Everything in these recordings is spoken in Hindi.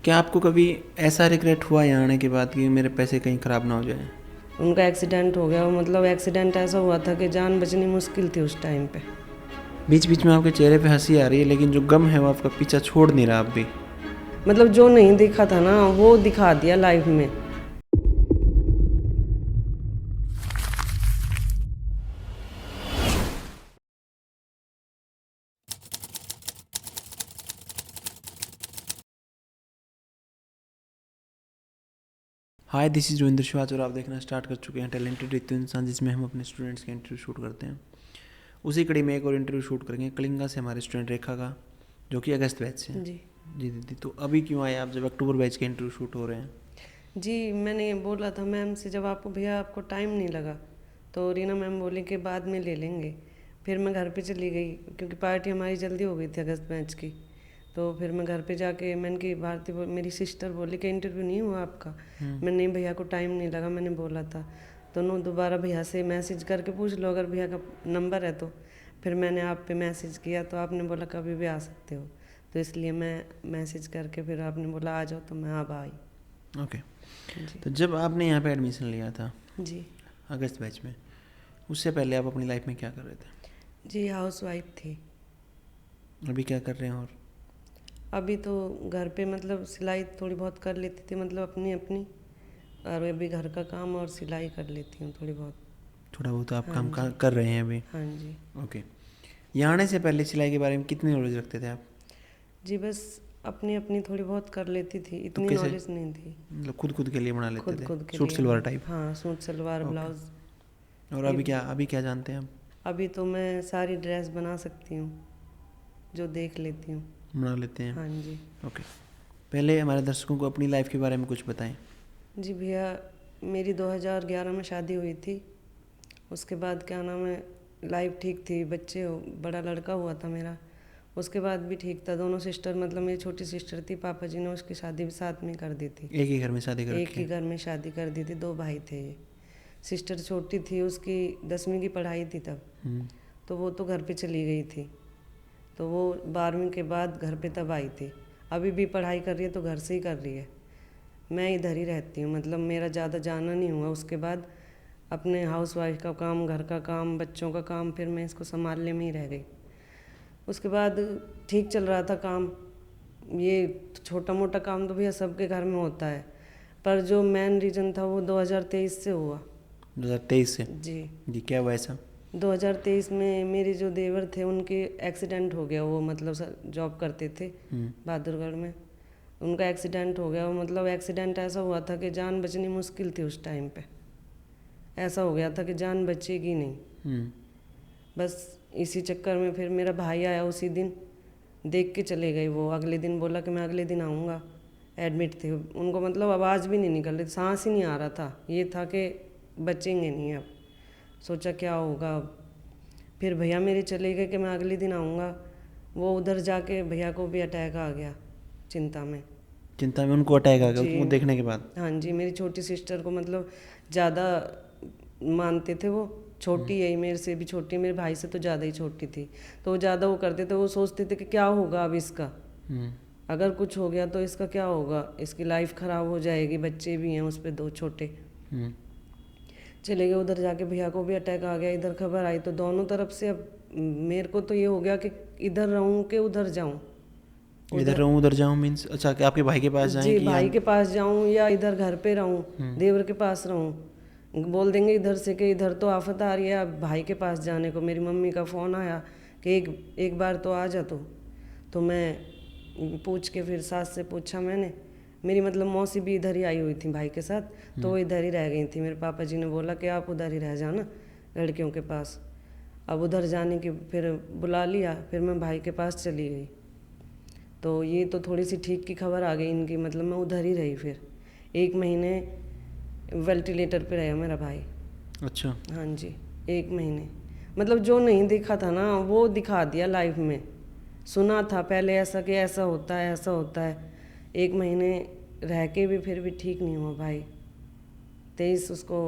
क्या आपको कभी ऐसा रिग्रेट हुआ यहाँ आने के बाद कि मेरे पैसे कहीं ख़राब ना हो जाए? उनका एक्सीडेंट हो गया, मतलब एक्सीडेंट ऐसा हुआ था कि जान बचनी मुश्किल थी उस टाइम पे। बीच बीच में आपके चेहरे पे हंसी आ रही है, लेकिन जो गम है वो आपका पीछा छोड़ नहीं रहा अब भी। मतलब जो नहीं देखा था ना वो दिखा दिया लाइफ में। हाय, दिस इज़ जोगिंदर शिवाच और आप देखना स्टार्ट कर चुके हैं टैलेंटेड रितु इंसान, जिसमें हम अपने स्टूडेंट्स के इंटरव्यू शूट करते हैं। उसी कड़ी में एक और इंटरव्यू शूट करेंगे कलिंगा से हमारे स्टूडेंट रेखा का, जो कि अगस्त बैच से हैं। जी जी दीदी, तो अभी क्यों आए आप जब अक्टूबर बैच के इंटरव्यू शूट हो रहे हैं? जी, मैंने बोला था मैम से, जब आपको भैया आपको टाइम नहीं लगा तो रीना मैम बोली कि बाद में ले लेंगे। फिर मैं घर पे चली गई क्योंकि पार्टी हमारी जल्दी हो गई थी अगस्त बैच की। तो फिर मैं घर पे जाके मैंने कि भारती मेरी सिस्टर बोली कि इंटरव्यू नहीं हुआ आपका। मैंने नहीं भैया को टाइम नहीं लगा, मैंने बोला था। तो नो दोबारा भैया से मैसेज करके पूछ लो अगर भैया का नंबर है तो। फिर मैंने आप पे मैसेज किया तो आपने बोला कभी भी आ सकते हो, तो इसलिए मैं मैसेज करके फिर आपने बोला आ जाओ तो मैं अब आई। ओके। जी तो जब आपने यहाँ पे एडमिशन लिया था जी अगस्त बैच में, उससे पहले आप अपनी लाइफ में क्या कर रहे थे? जी, हाउस वाइफ थी। अभी क्या कर रहे हैं? और अभी तो घर पे मतलब सिलाई थोड़ी बहुत कर लेती थी, मतलब अपनी अपनी। और अभी घर का काम और सिलाई कर लेती हूँ थोड़ी बहुत। थोड़ा बहुत आप हाँ काम जी। कर रहे हैं अभी? हाँ जी। ओके। यहाँ आने से पहले सिलाई के बारे में कितनी नॉलेज रखते थे आप? जी बस अपनी अपनी थोड़ी बहुत कर लेती थी, तो इतनी कैसे, नॉलेज नहीं थी। मतलब खुद खुद के लिए बना लेते खुद थे, खुद के सूट लिए, सलवार हाँ टाइप? हाँ, सूट सलवार ओके। ब्लाउज। और ये अभी क्या जानते हैं आप? अभी तो मैं सारी ड्रेस बना सकती हूँ, जो देख लेती हूँ। बना लेते हैं? हाँ जी। ओके। पहले हमारे दर्शकों को अपनी लाइफ के बारे में कुछ बताएं। जी भैया, मेरी 2011 में शादी हुई थी। उसके बाद क्या नाम है, लाइफ ठीक थी, बड़ा लड़का हुआ था मेरा। उसके बाद भी ठीक था। दोनों सिस्टर, मतलब मेरी छोटी सिस्टर थी, पापा जी ने उसकी शादी भी साथ में कर दी थी। एक ही घर में शादी कर एक रखी ही है? घर में शादी कर दी थी, दो भाई थे ये। सिस्टर छोटी थी, उसकी 10वीं की पढ़ाई थी तब। हम्म। तो वो तो घर पे चली गई थी। तो वो 12वीं के बाद घर पे तब आई थी। अभी भी पढ़ाई कर रही है तो घर से ही कर रही है। मैं इधर ही रहती हूँ, मतलब मेरा ज़्यादा जाना नहीं हुआ। उसके बाद अपने हाउस वाइफ का काम, घर का काम, बच्चों का काम, फिर मैं इसको संभालने में ही रह गई। उसके बाद ठीक चल रहा था काम। ये छोटा मोटा काम तो भैया सबके घर में होता है, पर जो मेन रीज़न था वो 2023 से हुआ। 2023 से? जी। जी, क्या हुआ ऐसा? 2023 में मेरे जो देवर थे उनके एक्सीडेंट हो गया। वो मतलब जॉब करते थे हम्म। बहादुरगढ़ में। उनका एक्सीडेंट हो गया। वो मतलब एक्सीडेंट ऐसा हुआ था कि जान बचनी मुश्किल थी उस टाइम पे। ऐसा हो गया था कि जान बचेगी नहीं। हम्म। बस इसी चक्कर में फिर मेरा भाई आया उसी दिन, देख के चले गए। वो अगले दिन बोला कि मैं अगले दिन आऊँगा। एडमिट थे उनको, मतलब आवाज़ भी नहीं निकल रही थी, सांस ही नहीं आ रहा था। ये था कि बचेंगे नहीं अब। सोचा क्या होगा अब। फिर भैया मेरे चले गए कि मैं अगले दिन आऊँगा। वो उधर जाके भैया को भी अटैक आ गया, चिंता में। चिंता में उनको अटैक आ गया जी। वो देखने के बाद? हाँ जी, मेरी छोटी सिस्टर को मतलब ज़्यादा मानते थे वो। छोटी है, मेरे से भी छोटी है, मेरे भाई से तो ज़्यादा ही छोटी थी। तो वो ज़्यादा वो करते थे, वो सोचते थे कि क्या होगा अब इसका। हम्म। अगर कुछ हो गया तो इसका क्या होगा, इसकी लाइफ ख़राब हो जाएगी। बच्चे भी हैं उस पर, दो छोटे। हम्म। चले गए उधर जाके, भैया को भी अटैक आ गया। इधर खबर आई तो दोनों तरफ से अब मेरे को तो ये हो गया कि इधर रहूं कि उधर जाऊं। इधर उधर, रहूँ उधर जाऊँ मीन्स? अच्छा, कि आपके भाई के पास जाएं जी, कि या? भाई के पास जाऊं या इधर घर पे रहूं, हम्म। देवर के पास रहूं। बोल देंगे इधर से कि इधर तो आफत आ रही है, अब भाई के पास जाने को। मेरी मम्मी का फ़ोन आया कि एक बार तो आ जा। तो मैं पूछ के, फिर सास से पूछा मैंने। मेरी मतलब मौसी भी इधर ही आई हुई थी भाई के साथ, तो वो इधर ही रह गई थी। मेरे पापा जी ने बोला कि आप उधर ही रह जाना लड़कियों के पास। अब उधर जाने की फिर बुला लिया, फिर मैं भाई के पास चली गई। तो ये तो थोड़ी सी ठीक की खबर आ गई इनकी, मतलब मैं उधर ही रही। फिर 1 महीने वेंटिलेटर पे रहा मेरा भाई। अच्छा। हाँ जी, 1 महीने। मतलब जो नहीं देखा था ना वो दिखा दिया लाइफ में। सुना था पहले ऐसा कि ऐसा होता है, ऐसा होता है। 1 महीने रह के भी फिर भी ठीक नहीं हुआ भाई। 23 उसको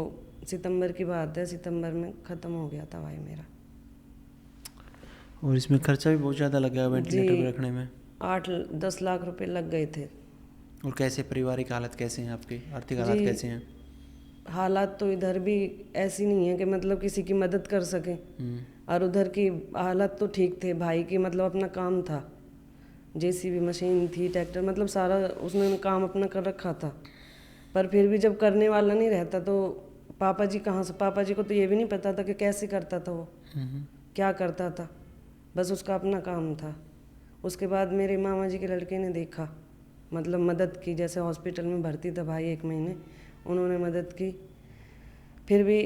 सितंबर की बात है, सितंबर में ख़त्म हो गया था भाई मेरा। और इसमें खर्चा भी बहुत ज़्यादा लग गया जी, वेंटिलेटर पे रखने में? 8-10 लाख रुपए लग गए थे। और कैसे पारिवारिक हालत कैसे हैं आपके, आर्थिक हालात जी, कैसे हैं? हालात तो इधर भी ऐसी नहीं है कि मतलब किसी की मदद कर सकें, और उधर की हालत तो ठीक थे। भाई की मतलब अपना काम था, जेसीबी मशीन थी, ट्रैक्टर, मतलब सारा उसने काम अपना कर रखा था। पर फिर भी जब करने वाला नहीं रहता तो पापा जी कहाँ से, पापा जी को तो ये भी नहीं पता था कि कैसे करता था वो, क्या करता था, बस उसका अपना काम था। उसके बाद मेरे मामा जी के लड़के ने देखा, मतलब मदद की, जैसे हॉस्पिटल में भर्ती था भाई 1 महीने, उन्होंने मदद की। फिर भी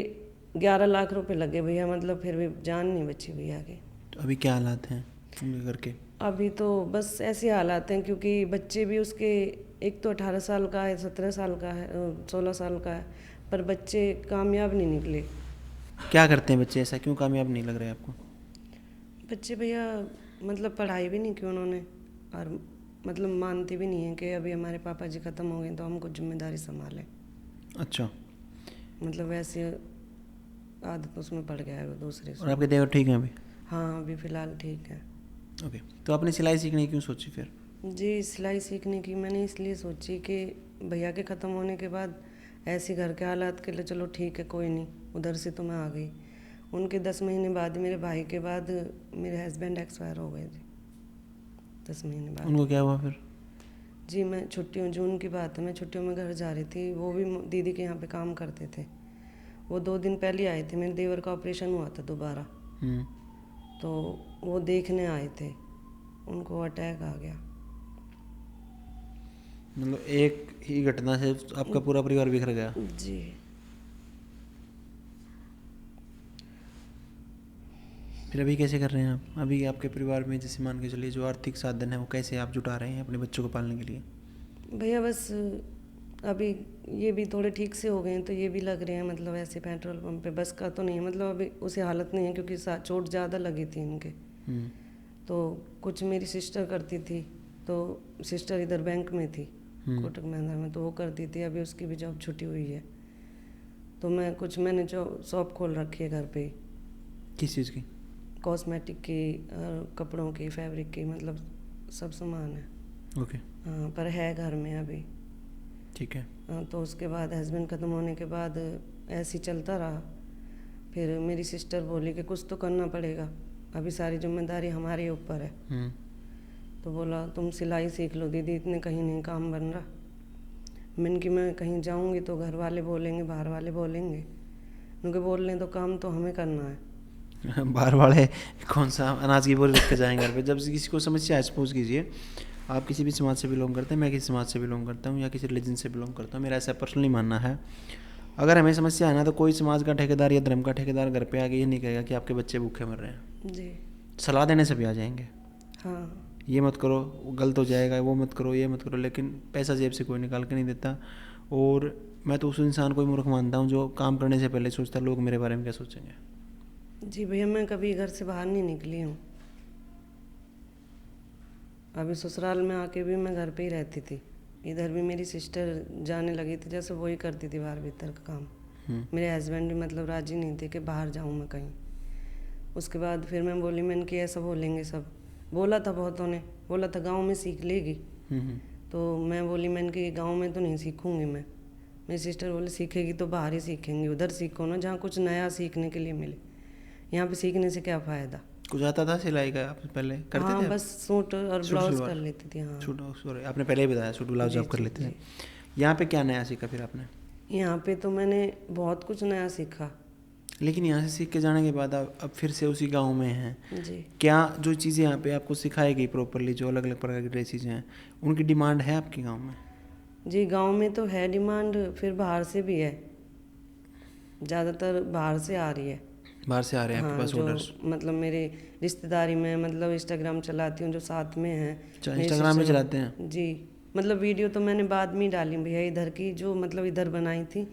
11 लाख रुपए लगे भैया, मतलब फिर भी जान नहीं बची भैया की। तो अभी क्या हालात हैं उनके घर के? अभी तो बस ऐसे हालात हैं, क्योंकि बच्चे भी उसके, एक तो 18 साल का है, 17 साल का है, 16 साल का है, पर बच्चे कामयाब नहीं निकले। क्या करते हैं बच्चे, ऐसा क्यों कामयाब नहीं लग रहे आपको? बच्चे भैया मतलब पढ़ाई भी नहीं की उन्होंने, और मतलब मानते भी नहीं हैं कि अभी हमारे पापा जी ख़त्म हो गए तो हम कुछ जिम्मेदारी संभालें। अच्छा। मतलब वैसे आदत उसमें पड़ गया है वो दूसरे और से। आपके देवर ठीक हैं अभी? हाँ, अभी फ़िलहाल ठीक है। ओके। तो आपने सिलाई सीखने की क्यों सोची फिर? जी, सिलाई सीखने की मैंने इसलिए सोची कि भैया के ख़त्म होने के बाद ऐसे घर के हालात के लिए चलो ठीक है, कोई नहीं, उधर से तो मैं आ गई। उनके 10 महीने बाद, मेरे भाई के बाद, मेरे हस्बैंड एक्सपायर हो गए थे 10 महीने बाद। उनको क्या हुआ फिर? जी, मैं छुट्टियों, जून की बात है, मैं छुट्टियों में घर जा रही थी, वो भी दीदी के यहाँ पे काम करते थे। वो 2 दिन पहले आए थे, मेरे देवर का ऑपरेशन हुआ था दोबारा, तो वो देखने आए थे, उनको अटैक आ गया। मतलब एक ही घटना से आपका पूरा परिवार बिखर गया? जी। फिर अभी कैसे कर रहे हैं आप? अभी आपके परिवार में जैसे मान के चलिए जो आर्थिक साधन है वो कैसे आप जुटा रहे हैं अपने बच्चों को पालने के लिए? भैया बस अभी ये भी थोड़े ठीक से हो गए हैं, तो ये भी लग रहे हैं, मतलब ऐसे पेट्रोल पंप पे। बस का तो नहीं है, मतलब अभी उसे हालत नहीं है, क्योंकि चोट ज़्यादा लगी थी इनके। तो कुछ मेरी सिस्टर करती थी, तो सिस्टर इधर बैंक में थी, कोटक महिंद्रा में, तो वो करती थी, अभी उसकी भी जॉब छुट्टी हुई है। तो मैंने जो शॉप खोल रखी है घर पे ही, किस चीज़ की? कॉस्मेटिक की, कपड़ों की, फैब्रिक की, मतलब सब सामान है। ओके। हाँ, पर है घर में अभी। ठीक है। तो उसके बाद हस्बैंड ख़त्म होने के बाद ऐसे ही चलता रहा। फिर मेरी सिस्टर बोली कि कुछ तो करना पड़ेगा, अभी सारी जिम्मेदारी हमारे ऊपर है। तो बोला तुम सिलाई सीख लो दीदी, इतने कहीं नहीं काम बन रहा। मैंने कि मैं कहीं जाऊंगी तो घर वाले बोलेंगे, बाहर वाले बोलेंगे, उनके बोलने तो काम तो हमें करना है। बाहर वाले कौन सा अनाज की बोरी रख के जाएंगे घर पे? जब किसी को समस्या है, सपोज कीजिए आप किसी भी समाज से बिलोंग करते हैं, मैं किसी समाज से बिलोंग करता हूँ या किसी रिलीजन से बिलोंग करता हूँ, मेरा ऐसा पर्सनली मानना है, अगर हमें समस्या है ना तो कोई समाज का ठेकेदार या धर्म का ठेकेदार घर पे आके ये नहीं कहेगा कि आपके बच्चे भूखे मर रहे हैं। जी। सलाह देने से भी आ जाएंगे, हाँ। ये मत करो, वो गलत हो जाएगा, वो मत करो, ये मत करो, लेकिन पैसा जेब से कोई निकाल के नहीं देता। और मैं तो उस इंसान को ही मूर्ख मानता हूँ जो काम करने से पहले सोचता लोग मेरे बारे में क्या सोचेंगे। जी भैया, मैं कभी घर से बाहर नहीं निकली हूँ। अभी ससुराल में आके भी मैं घर पे ही रहती थी, इधर भी मेरी सिस्टर जाने लगी थी, जैसे वही करती थी बाहर भीतर का काम। मेरे हस्बैंड भी मतलब राजी नहीं थे कि बाहर जाऊँ मैं कहीं। उसके बाद फिर मैं बोली, मैंने कि ऐसा बोलेंगे सब, बोला था बहुतों ने, बोला था गांव में सीख लेगी। तो मैं बोली, मैंने कि गांव में तो नहीं सीखूंगी मैं। मेरी सिस्टर बोली सीखेगी तो बाहर ही सीखेंगी, उधर सीखो ना जहाँ कुछ नया सीखने के लिए मिले, यहाँ पे सीखने से क्या फ़ायदा। कुछ आता था सिलाई का आप पहले करते हाँ, थे? बस सूट और सूट ब्लाउज सलवार? कर लेती थी। हाँ। सूट, सॉरी आपने पहले ही बताया सूट ब्लाउज जी आप कर जी लेते थे। जी। यहाँ पे क्या नया सीखा फिर आपने? यहाँ पे तो मैंने बहुत कुछ नया सीखा। लेकिन यहाँ से सीख के जाने के बाद आप अब फिर से उसी गांव में हैं, जी। क्या जो चीज़ें यहाँ पे आपको सिखाई गई प्रॉपरली, जो अलग अलग प्रकार की ड्रेसेज हैं, उनकी डिमांड है आपके गांव में? जी, गांव में तो है डिमांड, फिर बाहर से भी है, ज़्यादातर बाहर से आ रही है। बाहर से आ रहे हैं आपके हाँ, पास जो ऑर्डर्स? मतलब मेरे रिश्तेदारी में, मतलब इंस्टाग्राम चलाती हूँ जो साथ में है। अच्छा, मेरी इंस्टाग्राम में सिस्टर। चलाते हैं? जी, मतलब वीडियो तो मैंने बाद में ही डाली भैया, इधर की जो मतलब इधर बनाई थी,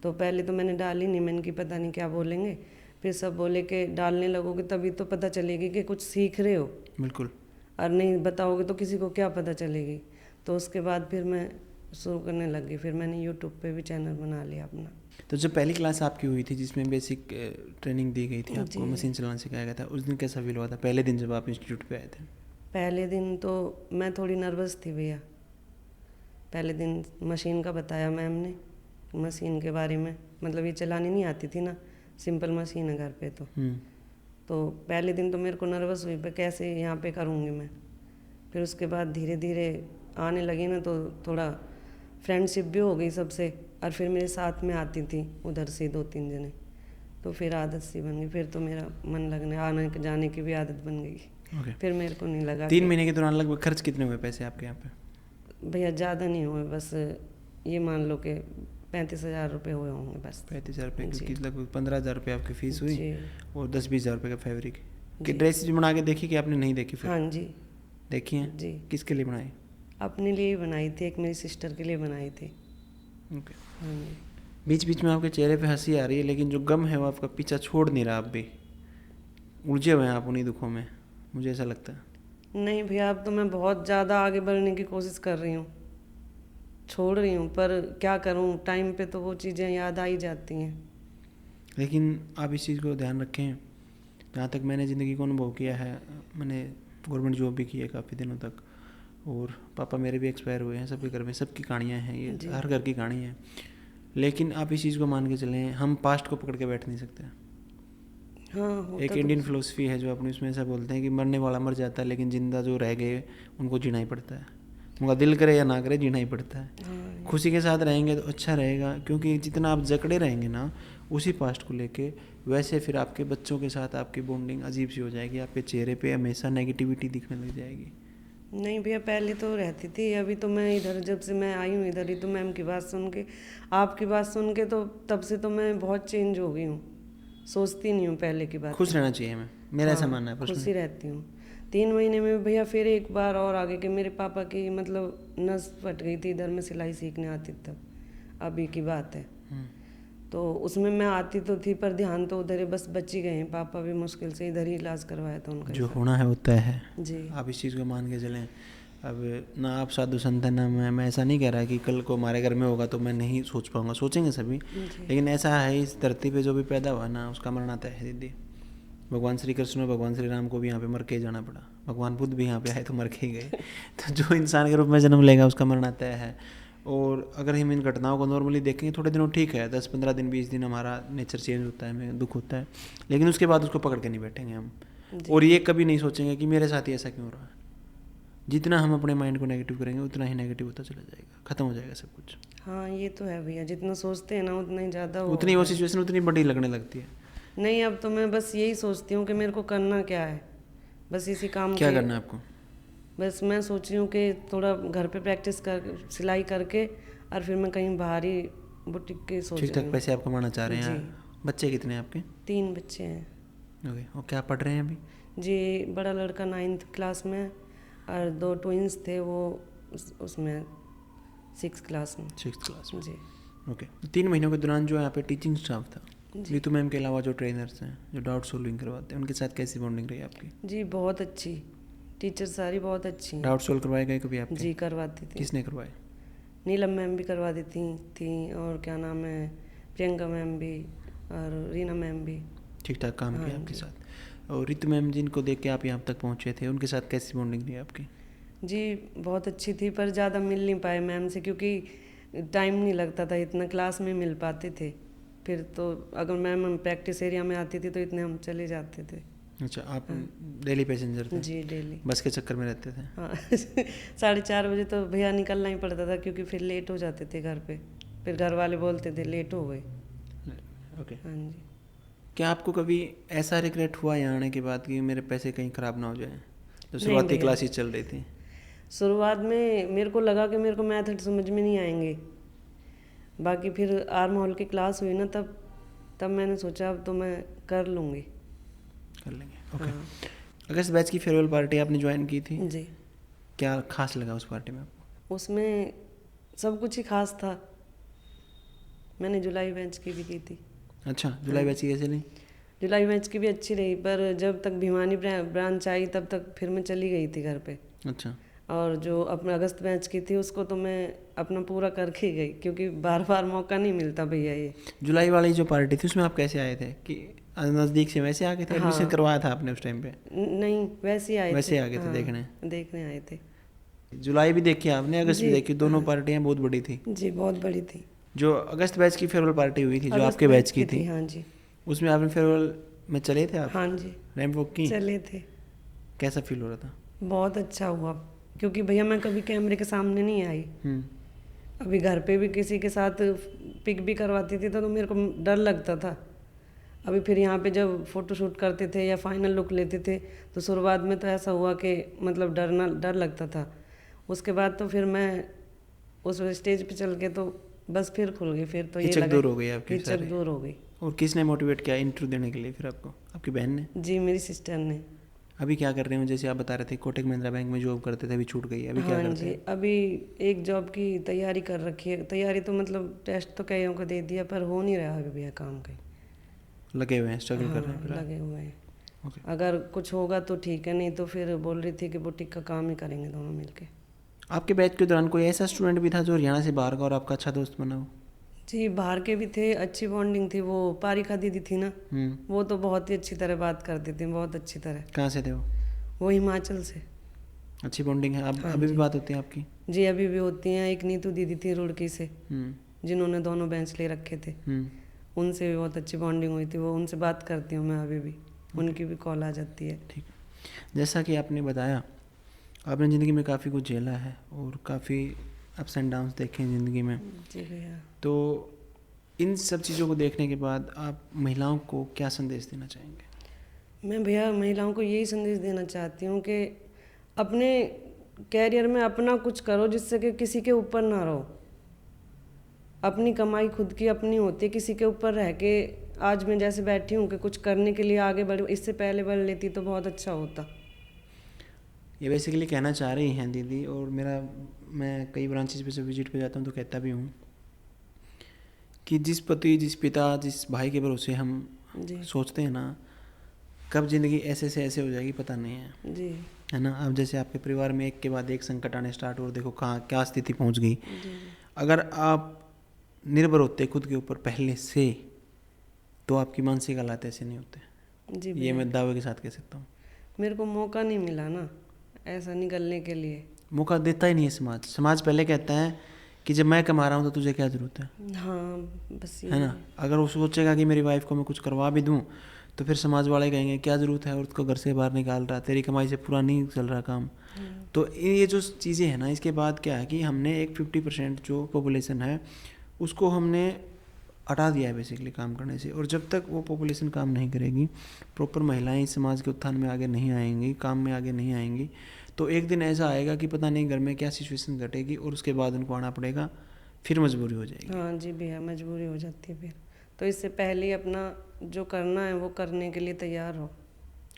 तो पहले तो मैंने डाली नहीं, मैंने कि पता नहीं क्या बोलेंगे, फिर सब बोले कि डालने लगोगे तभी तो पता चलेगी कि कुछ सीख रहे हो, बिल्कुल। और नहीं बताओगे तो किसी को क्या पता चलेगी। तो उसके बाद फिर मैं शुरू करने लग गई, फिर मैंने यूट्यूब पे भी चैनल बना लिया अपना। तो जब पहली क्लास आपकी हुई थी जिसमें बेसिक ट्रेनिंग दी गई थी आपको, जी। मशीन चलाना सिखाया गया था, उस दिन कैसा फील हुआ था पहले दिन जब आप इंस्टीट्यूट पे आए थे? पहले दिन तो मैं थोड़ी नर्वस थी भैया, पहले दिन मशीन का बताया मैम ने, मशीन के बारे में, मतलब ये चलानी नहीं आती थी ना, सिंपल मशीन है घर पे। तो पहले दिन तो मेरे को नर्वस हुई पे कैसे यहाँ पे करूँगी मैं। फिर उसके बाद धीरे धीरे आने लगी ना, तो थोड़ा फ्रेंडशिप भी हो गई सबसे, और फिर मेरे साथ में आती थी उधर से 2-3 जने, तो फिर आदत सी बन गई। फिर तो मेरा मन लगने आने जाने की भी आदत बन गई। फिर मेरे को नहीं लगा। 3 महीने के दौरान लगभग खर्च कितने हुए पैसे आपके यहाँ पे? भैया ज़्यादा नहीं हुए, बस ये मान लो कि 35,000 रुपये हुए होंगे बस। 35,000 रुपये, क्योंकि लगभग 15,000 रुपये आपकी फ़ीस हुई जी। और 10-20,000 रुपये का फैब्रिक। कि ड्रेस बना के देखी कि आपने नहीं देखी फिर? हाँ जी देखी है जी। किसके लिए बनाई? अपने लिए ही बनाई थी, एक मेरी सिस्टर के लिए बनाई थी। ओके। हाँ जी। बीच बीच में आपके चेहरे पे हंसी आ रही है, लेकिन जो गम है वो आपका पीछा छोड़ नहीं रहा। आप भी उलझे हुए हैं आप उन्हीं दुखों में, मुझे ऐसा लगता है। नहीं भैया, अब तो मैं बहुत ज़्यादा आगे बढ़ने की कोशिश कर रही हूँ, छोड़ रही हूँ, पर क्या करूँ, टाइम पे तो वो चीज़ें याद आ ही जाती हैं। लेकिन आप इस चीज़ को ध्यान रखें, जहाँ तक मैंने ज़िंदगी को अनुभव किया है, मैंने गवर्नमेंट जॉब भी की है काफ़ी दिनों तक, और पापा मेरे भी एक्सपायर हुए हैं, सबके घर में सबकी कहानियाँ हैं, ये हर घर की कहानी है। लेकिन आप इस चीज़ को मान के चलें, हम पास्ट को पकड़ के बैठ नहीं सकते। हाँ, एक इंडियन फिलोसफी है जो अपनी उसमें ऐसा बोलते हैं कि मरने वाला मर जाता है, लेकिन जिंदा जो रह गए उनको जीना ही पड़ता है। उनका दिल करे या ना करे, जीना ही पड़ता है। खुशी के साथ रहेंगे तो अच्छा रहेगा, क्योंकि जितना आप जकड़े रहेंगे ना उसी पास्ट को लेके, वैसे फिर आपके बच्चों के साथ आपकी बॉन्डिंग अजीब सी हो जाएगी, आपके चेहरे पे हमेशा नेगेटिविटी दिखने लग जाएगी। नहीं भैया, पहले तो रहती थी, अभी तो मैं इधर, जब से मैं आई हूँ इधर ही, तो मैम की बात सुन के, आपकी बात सुन के, तो तब से तो मैं बहुत चेंज हो गई हूँ, सोचती नहीं हूँ पहले की बात। खुश रहना चाहिए, मेरा ऐसा मानना है। खुश ही रहती हूँ। 3 महीने में भैया फिर एक बार और आगे के मेरे पापा की मतलब नस फट गई थी, इधर में सिलाई सीखने आती तब, अभी की बात है। तो उसमें मैं आती तो थी, पर ध्यान तो उधर ही बस बची गए हैं। पापा भी मुश्किल से इधर ही इलाज करवाया था उनका। जो होना है होता है जी। आप इस चीज़ को मान के चलें। अब ना आप साधु संत हैं, ना मैं ऐसा नहीं कह रहा कि कल को हमारे घर में होगा तो मैं नहीं सोच पाऊंगा, सोचेंगे सभी। लेकिन ऐसा है, इस धरती पे जो भी पैदा हुआ ना उसका मरना तय है दीदी। भगवान श्री कृष्ण और भगवान श्री राम को भी यहाँ पे मर के ही जाना पड़ा, भगवान बुद्ध भी यहाँ पे आए तो मर के ही गए। तो जो इंसान के रूप में जन्म लेगा उसका मरना तय है। और अगर हम इन घटनाओं को नॉर्मली देखेंगे, थोड़े दिनों ठीक है, 10-15 दिन 20 दिन हमारा नेचर चेंज होता है, हमें दुख होता है, लेकिन उसके बाद उसको पकड़ के नहीं बैठेंगे हम, और ये कभी नहीं सोचेंगे कि मेरे साथ ही ऐसा क्यों हो रहा है। जितना हम अपने माइंड को नेगेटिव करेंगे उतना ही नेगेटिव होता चला जाएगा, खत्म हो जाएगा सब कुछ। हाँ ये तो है भैया, जितना सोचते हैं ना उतना ही ज़्यादा उतनी वो सिचुएशन उतनी बड़ी लगने लगती है। नहीं, अब तो मैं बस यही सोचती हूँ कि मेरे को करना क्या है, बस इसी काम क्या करना है आपको? बस मैं सोच रही हूँ कि थोड़ा घर पे प्रैक्टिस कर, सिलाई करके, और फिर मैं कहीं बाहर ही बुटीक के सोच रही हूँ। ठीक ठाक पैसे आप कमाना चाह रहे हैं। बच्चे कितने हैं आपके? 3 बच्चे हैं। ओके, और क्या पढ़ रहे हैं अभी? जी, बड़ा लड़का 9th क्लास में, और 2 ट्विंस थे वो उसमें 6th क्लास में। 6th क्लास में जी। ओके। 3 महीनों के दौरान जो यहाँ पे टीचिंग स्टाफ था, नीतू मैम के अलावा जो ट्रेनर्स हैं जो डाउट सोल्विंग करवाते हैं, उनके साथ कैसी बॉन्डिंग रही आपकी? जी बहुत अच्छी, टीचर सारी बहुत अच्छी हैं। डाउट सोल्व करवाए गए कभी आपके? जी करवाती थी। किसने करवाए? नीलम मैम भी करवा देती थी, और क्या नाम है, प्रियंका मैम भी, और रीना मैम भी। ठीक ठाक काम किया आपके साथ। और रितु मैम जिनको देख के आप यहाँ तक पहुँचे थे, उनके साथ कैसी बॉन्डिंग रही आपकी? जी बहुत अच्छी थी, पर ज़्यादा मिल नहीं पाए मैम से, क्योंकि टाइम नहीं लगता था इतना, क्लास में मिल पाते थे। फिर तो अगर मैम प्रैक्टिस एरिया में आती थी तो इतने हम चले जाते थे। अच्छा, आप डेली पैसेंजर थे? जी डेली, बस के चक्कर में रहते थे? हाँ 4:30 बजे तो भैया निकलना ही पड़ता था, क्योंकि फिर लेट हो जाते थे घर पे, फिर घर वाले बोलते थे लेट हो गए। ओके। हाँ जी। क्या आपको कभी ऐसा रिग्रेट हुआ यहाँ आने के बाद कि मेरे पैसे कहीं ख़राब ना हो जाए, जो शुरुआती क्लासेस चल रही थी? शुरुआत में मेरे को लगा कि मेरे को मैथड समझ में नहीं आएंगे, बाकी फिर आर्म हॉल की क्लास हुई ना, तब मैंने सोचा अब तो मैं कर लूँगी। कर लेंगे। ओके। अगस्त बैच की फेयरवेल पार्टी आपने ज्वाइन की थी जी। क्या खास लगा उस पार्टी में आपको? उसमें सब कुछ ही खास था। मैंने जुलाई बैच की भी की थी। अच्छा, जुलाई बैच की कैसे नहीं? जुलाई बैच की भी अच्छी रही, पर जब तक भिवानी ब्रांच आई तब तक फिर मैं चली गई थी घर पे। अच्छा। और जो अपने अगस्त बैच की थी उसको तो मैं अपना पूरा करके ही गई, क्योंकि बार बार मौका नहीं मिलता भैया। ये जुलाई वाली जो पार्टी थी उसमें आप कैसे आए थे? कि नज़दीक से वैसे आ गए थे? एडमिशन करवाया था आपने उस टाइम पे? नहीं, वैसे ही आए थे। वैसे आ गए थे देखने आए थे। जुलाई भी देखी आपने, अगस्त भी जी, देखी, दोनों पार्टियां बहुत बड़ी थी। जी बहुत बड़ी थी। जो अगस्त बैच की फेयरवेल पार्टी हुई थी, जो अगस्त आपके बैच की थी, थी, हाँ जी। उसमें आपने फेयरवेल में चले थे आप? हाँ जी, रैंप वॉक की? चले थे। कैसा फील हो रहा था? बहुत अच्छा हुआ, क्योंकि भैया मैं कभी कैमरे के सामने नहीं आई। अभी घर पे भी किसी के साथ पिक भी करवाती थी तो मेरे को डर लगता था। अभी फिर यहाँ पे जब फोटो शूट करते थे या फाइनल लुक लेते थे तो शुरुआत में तो ऐसा हुआ कि मतलब डर लगता था। उसके बाद तो फिर मैं उस स्टेज पे चल के तो बस फिर खुल गई, फिर तो ये हिचक लगा दूर हो गई आपकी हिचक सारी? दूर हो गई। और किसने मोटिवेट किया इंटरव्यू देने के लिए फिर आपको? आपकी बहन ने? जी, मेरी सिस्टर ने। अभी क्या कर रहे हो? जैसे आप बता रहे थे कोटक महिंद्रा बैंक में जॉब करते थे, अभी छूट गई, अभी क्या हाँ करते जी, हैं? अभी एक जॉब की तैयारी कर रखी है। तैयारी तो मतलब टेस्ट तो कईयों को दे दिया पर हो नहीं रहा अभी भैया काम कहीं। लगे हुए हैं, स्ट्रगल कर रहे हैं हाँ, फिर? लगे हुए हैं। ओके। अगर कुछ होगा तो ठीक है, नहीं तो फिर बोल रही थी कि बुटीक का काम ही करेंगे दोनों मिलके। आपके बैच के दौरान कोई ऐसा स्टूडेंट भी था जो हरियाणा से बाहर का और आपका अच्छा दोस्त बना हो? जी, बाहर के भी थे, अच्छी बॉन्डिंग थी। वो पारिका दीदी थी ना, हम्म। वो तो बहुत ही अच्छी तरह बात करती थी, बहुत अच्छी तरह। कहाँ से थे वो? वो हिमाचल से। अच्छी बॉन्डिंग है? अब हाँ अभी भी जी। बात होती है आपकी? जी, अभी भी होती हैं। एक नीतू दीदी थी रुड़की से, हम्म। जिन्होंने दोनों बेंच ले रखे थे, हम्म। उनसे भी बहुत अच्छी बॉन्डिंग हुई थी। वो उनसे बात करती हूँ मैं अभी भी, उनकी भी कॉल आ जाती है। ठीक है। जैसा कि आपने बताया, आपने ज़िंदगी में काफ़ी कुछ झेला है और काफ़ी अप्स एंड डाउन्स देखे हैं ज़िंदगी में। जी भैया। तो इन सब चीज़ों को देखने के बाद आप महिलाओं को क्या संदेश देना चाहेंगे? मैं भैया महिलाओं को यही संदेश देना चाहती हूँ कि अपने कैरियर में अपना कुछ करो, जिससे कि किसी के ऊपर ना रहो। अपनी कमाई खुद की अपनी होती है, किसी के ऊपर रह के आज मैं जैसे बैठी हूँ कि कुछ करने के लिए आगे बढ़, इससे पहले बढ़ लेती तो बहुत अच्छा होता। ये बेसिकली कहना चाह रही हैं दीदी, और मैं कई ब्रांचेस पे से विजिट पे जाता हूँ तो कहता भी हूँ कि जिस पति, जिस पिता, जिस भाई के भरोसे हम जी सोचते हैं ना, कब ज़िंदगी ऐसे से ऐसे हो जाएगी पता नहीं है, जी है ना? अब जैसे आपके परिवार में एक के बाद एक संकट आने स्टार्ट, और देखो कहाँ क्या स्थिति पहुँच गई। जी अगर आप निर्भर होते खुद के ऊपर पहले से, तो आपकी मानसिक हालात ऐसे नहीं होते। जी ये भैया। मैं दावे के साथ कह सकता हूँ। मेरे को मौका नहीं मिला ना ऐसा निकलने के लिए। मौका देता ही नहीं है समाज। समाज पहले कहता है कि जब मैं कमा रहा हूँ तो तुझे क्या ज़रूरत है? हाँ, बस ये है ना? अगर वो सोचेगा कि मेरी वाइफ को मैं कुछ करवा भी दूँ तो फिर समाज वाले कहेंगे क्या ज़रूरत है, और उसको घर से बाहर निकाल रहा, तेरी कमाई से पूरा नहीं चल रहा काम। तो ये जो चीज़ें हैं ना, इसके बाद क्या है कि हमने एक 50% जो पॉपुलेशन है उसको हमने हटा दिया है बेसिकली काम करने से। और जब तक वो पॉपुलेशन काम नहीं करेगी, प्रॉपर महिलाएं इस समाज के उत्थान में आगे नहीं आएंगी, काम में आगे नहीं आएंगी, तो एक दिन ऐसा आएगा कि पता नहीं घर में क्या सिचुएशन घटेगी और उसके बाद उनको आना पड़ेगा, फिर मजबूरी हो जाएगी। हाँ जी भैया, मजबूरी हो जाती है फिर। तो इससे पहले ही अपना जो करना है वो करने के लिए तैयार हो,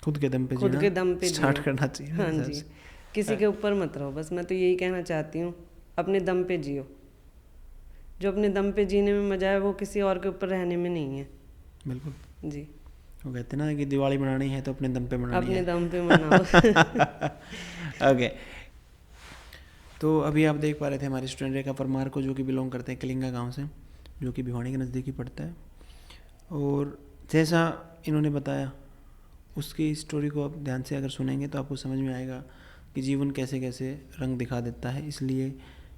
खुद के दम पे खुद के दम पे स्टार्ट जियो। करना चाहिए मेरे हाँ हिसाब जी, से। किसी के ऊपर मत रहो, बस मैं तो यही कहना चाहती हूँ, अपने दम पे जियो। जो अपने दम पे जीने में मजा है वो किसी और के ऊपर रहने में नहीं है। बिल्कुल। जी, वो कहते हैं ना कि दिवाली मनानी है तो अपने दम पे मनानी अपने है। दम पे मनाओ। ओके। तो अभी आप देख पा रहे थे हमारे स्टूडेंट रेखा परमार को, जो कि बिलोंग करते हैं कलिंगा गांव से, जो कि भिवानी के नज़दीक ही पड़ता है। और जैसा इन्होंने बताया, उसकी स्टोरी को आप ध्यान से अगर सुनेंगे तो आपको समझ में आएगा कि जीवन कैसे कैसे रंग दिखा देता है। इसलिए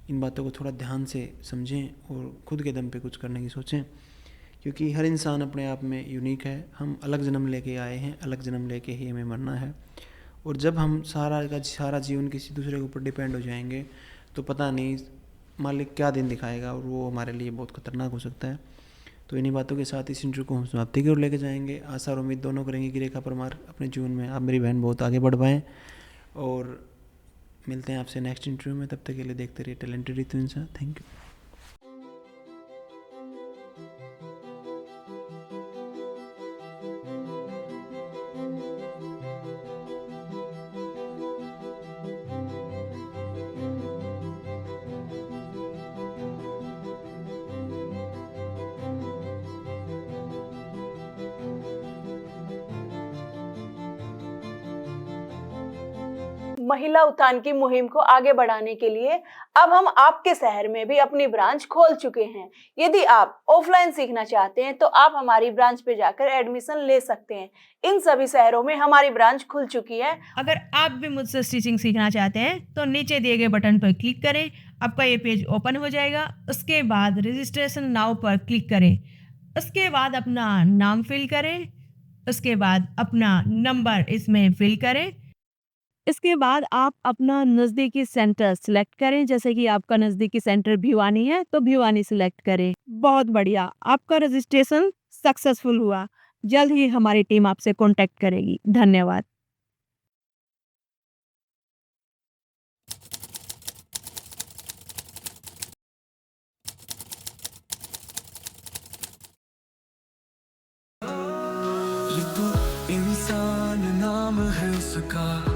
इन बातों को थोड़ा ध्यान से समझें और खुद के दम पे कुछ करने की सोचें, क्योंकि हर इंसान अपने आप में यूनिक है। हम अलग जन्म लेके आए हैं, अलग जन्म लेके ही हमें मरना है। और जब हम सारा जीवन किसी दूसरे के ऊपर डिपेंड हो जाएंगे तो पता नहीं मालिक क्या दिन दिखाएगा, और वो हमारे लिए बहुत खतरनाक हो सकता है। तो इन्हीं बातों के साथ इस इंटरव्यू को हम समाप्ति की ओर लेके जाएंगे। आशा और उम्मीद दोनों करेंगे कि रेखा परमार अपने जीवन में, आप मेरी बहन, बहुत आगे बढ़ पाएँ। और मिलते हैं आपसे नेक्स्ट इंटरव्यू में। तब तक के लिए देखते रहिए टैलेंटेड रितु इंसान। Thank you. महिला उत्थान की मुहिम को आगे बढ़ाने के लिए अब हम आपके शहर में भी अपनी ब्रांच खोल चुके हैं। यदि आप ऑफलाइन सीखना चाहते हैं तो आप हमारी ब्रांच पे जाकर एडमिशन ले सकते हैं। इन सभी शहरों में हमारी ब्रांच खुल चुकी है। अगर आप भी मुझसे स्टिचिंग सीखना चाहते हैं तो नीचे दिए गए बटन पर क्लिक करें, आपका ये पेज ओपन हो जाएगा। उसके बाद रजिस्ट्रेशन नाउ पर क्लिक करें, उसके बाद अपना नाम फिल करें, उसके बाद अपना नंबर इसमें फिल करें। इसके बाद आप अपना नज़दीकी सेंटर सिलेक्ट करें, जैसे कि आपका नज़दीकी सेंटर भिवानी है तो भिवानी सिलेक्ट करें। बहुत बढ़िया, आपका रजिस्ट्रेशन सक्सेसफुल हुआ। जल्द ही हमारी टीम आपसे कांटेक्ट करेगी। धन्यवाद। ये तो इंसान नाम है उसका।